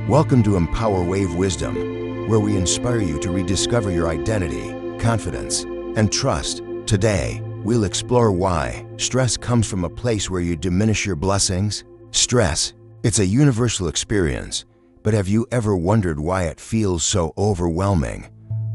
Welcome to Empower Wave Wisdom, where we inspire you to rediscover your identity, confidence, and trust. Today, we'll explore why stress comes from a place where you diminish your blessings. Stress, it's a universal experience, but have you ever wondered why it feels so overwhelming?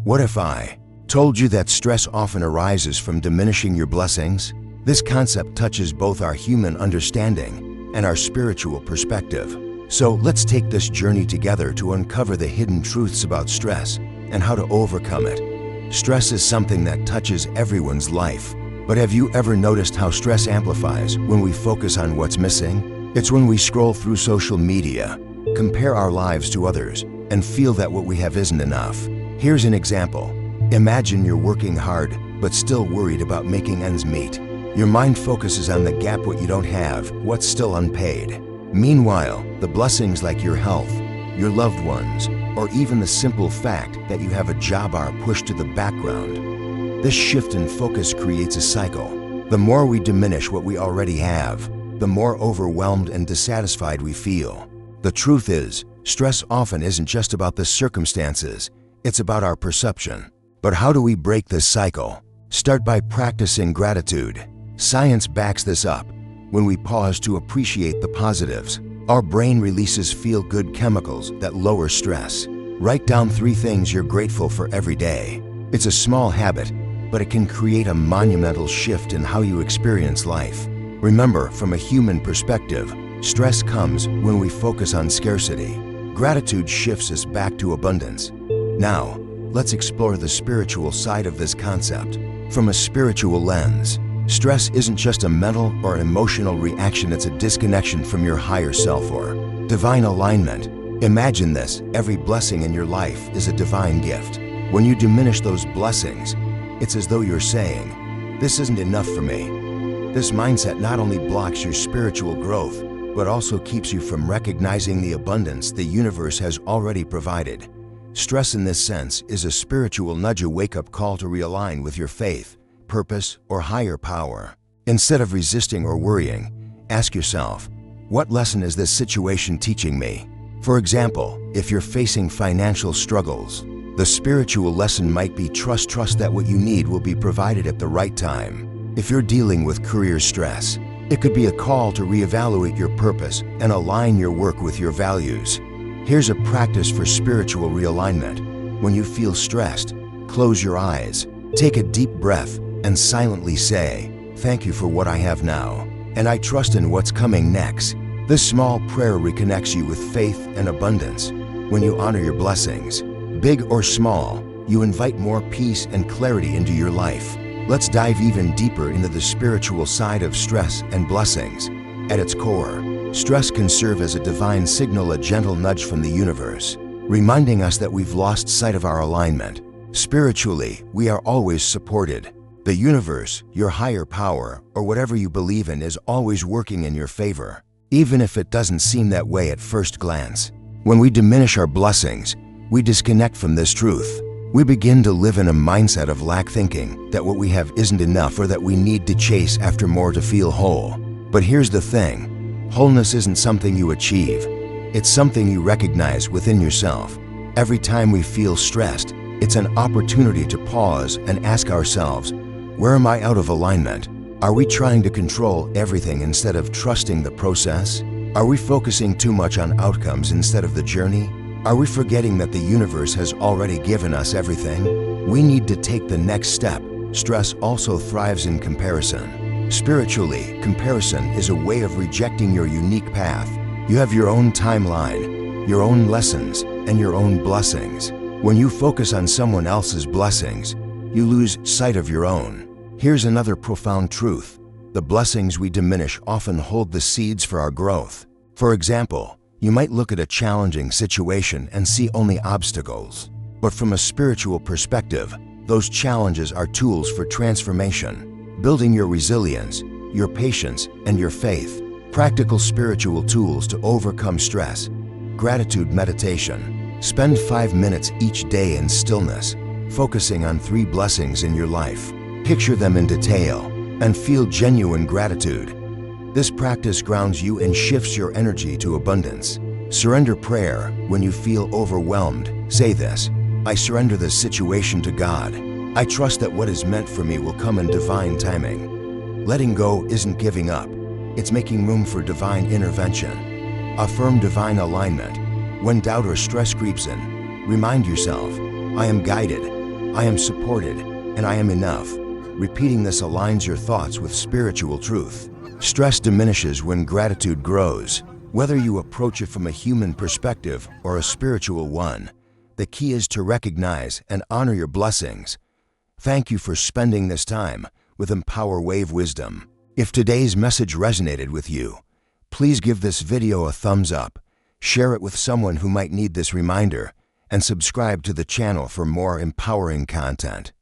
What if I told you that stress often arises from diminishing your blessings? This concept touches both our human understanding and our spiritual perspective. So let's take this journey together to uncover the hidden truths about stress and how to overcome it. Stress is something that touches everyone's life, but have you ever noticed how stress amplifies when we focus on what's missing? It's when we scroll through social media, compare our lives to others, and feel that what we have isn't enough. Here's an example. Imagine you're working hard, but still worried about making ends meet. Your mind focuses on the gap, what you don't have, what's still unpaid. Meanwhile, the blessings like your health, your loved ones, or even the simple fact that you have a job are pushed to the background. This shift in focus creates a cycle. The more we diminish what we already have, the more overwhelmed and dissatisfied we feel. The truth is, stress often isn't just about the circumstances, it's about our perception. But how do we break this cycle? Start by practicing gratitude. Science backs this up. When we pause to appreciate the positives, our brain releases feel-good chemicals that lower stress. Write down 3 things you're grateful for every day. It's a small habit, but it can create a monumental shift in how you experience life. Remember, from a human perspective, stress comes when we focus on scarcity. Gratitude shifts us back to abundance. Now, let's explore the spiritual side of this concept. From a spiritual lens, stress isn't just a mental or emotional reaction, it's a disconnection from your higher self or divine alignment. Imagine this, every blessing in your life is a divine gift. When you diminish those blessings, it's as though you're saying, "This isn't enough for me." This mindset not only blocks your spiritual growth, but also keeps you from recognizing the abundance the universe has already provided. Stress in this sense is a spiritual nudge, a wake-up call to realign with your faith, purpose, or higher power. Instead of resisting or worrying, ask yourself, what lesson is this situation teaching me? For example, if you're facing financial struggles, the spiritual lesson might be trust that what you need will be provided at the right time. If you're dealing with career stress, it could be a call to reevaluate your purpose and align your work with your values. Here's a practice for spiritual realignment. When you feel stressed, close your eyes, take a deep breath, and silently say, "Thank you for what I have now, and I trust in what's coming next." This small prayer reconnects you with faith and abundance. When you honor your blessings, big or small, you invite more peace and clarity into your life. Let's dive even deeper into the spiritual side of stress and blessings. At its core, stress can serve as a divine signal, a gentle nudge from the universe, reminding us that we've lost sight of our alignment. Spiritually, we are always supported. The universe, your higher power, or whatever you believe in is always working in your favor, even if it doesn't seem that way at first glance. When we diminish our blessings, we disconnect from this truth. We begin to live in a mindset of lack, thinking that what we have isn't enough or that we need to chase after more to feel whole. But here's the thing, wholeness isn't something you achieve. It's something you recognize within yourself. Every time we feel stressed, it's an opportunity to pause and ask ourselves, where am I out of alignment? Are we trying to control everything instead of trusting the process? Are we focusing too much on outcomes instead of the journey? Are we forgetting that the universe has already given us everything? We need to take the next step. Stress also thrives in comparison. Spiritually, comparison is a way of rejecting your unique path. You have your own timeline, your own lessons, and your own blessings. When you focus on someone else's blessings, you lose sight of your own. Here's another profound truth. The blessings we diminish often hold the seeds for our growth. For example, you might look at a challenging situation and see only obstacles. But from a spiritual perspective, those challenges are tools for transformation, building your resilience, your patience, and your faith. Practical spiritual tools to overcome stress. Gratitude meditation. Spend 5 minutes each day in stillness, focusing on 3 blessings in your life. Picture them in detail and feel genuine gratitude. This practice grounds you and shifts your energy to abundance. Surrender prayer. When you feel overwhelmed, say this: I surrender this situation to God. I trust that what is meant for me will come in divine timing. Letting go isn't giving up. It's making room for divine intervention. Affirm divine alignment. When doubt or stress creeps in, remind yourself, I am guided, I am supported, and I am enough. Repeating this aligns your thoughts with spiritual truth. Stress diminishes when gratitude grows. Whether you approach it from a human perspective or a spiritual one, the key is to recognize and honor your blessings. Thank you for spending this time with Empower Wave Wisdom. If today's message resonated with you, please give this video a thumbs up, share it with someone who might need this reminder, and subscribe to the channel for more empowering content.